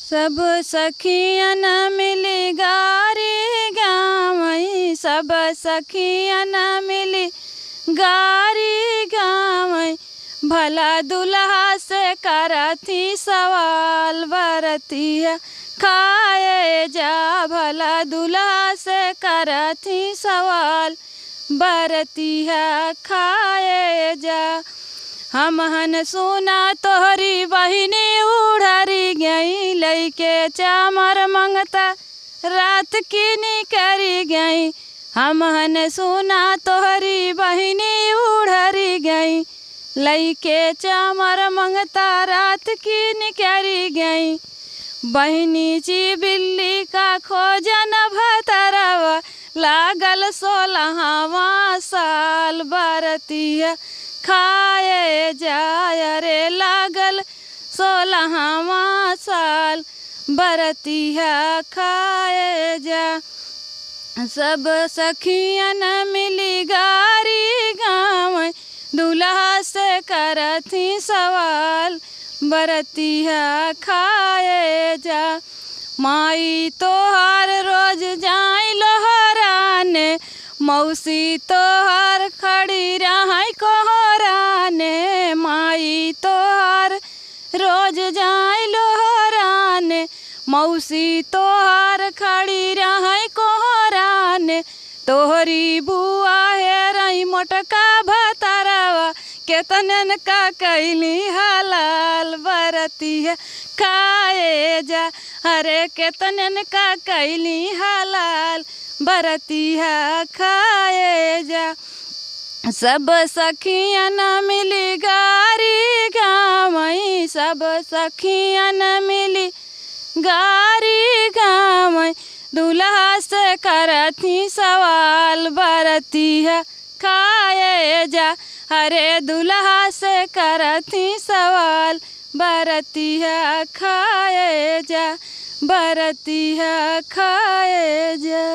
सब सखियन मिली गारी गावई, सब सखियन मिली गारी गावई। भला दुल्हा से करती सवाल, बरतिया खाए जा। भला दुल्हा से करती सवाल, बरतिया खाए जा। हमहन सुना तोहरी बहिनी उड़री गई, लइके चामर मंगता रात की निकरी गई। हमहन सुना तोहरी बहिनी उड़री गई, लइके चामर मंगता रात की निकरी गई। बहिनी जी बिल्ली का खोजन भतरवा, लागल 16वां साल, बरतिया खाए जाय रे। लागल 16वां साल, बरतिया खाए जा। सब सखियन मिली गारी गावई, दूल्हा से करती सवाल, बरतिया खाए जा। माई तोहार रोज जाई लोहराने, मौसी तोहार खड़ी रहाई कोहराने। माई तोहार रोज जाई लोहराने, मौसी तोहार खड़ी रहाई कोहराने। तोहरी बुआ है रही मोटका भतरवा, केतनन का कैली हलाल, बरतिया खाए जा। अरे केतनन का कैली हलाल, बरतिया खाए जा। सब सखियन मिली गारी गावई, सब सखियन मिली गारी गावई। दूल्हा से करती सवाल, बरतिया खाए जा। अरे दूल्हा से करती सवाल, बरतिया खाए जा, बरतिया खाए जा।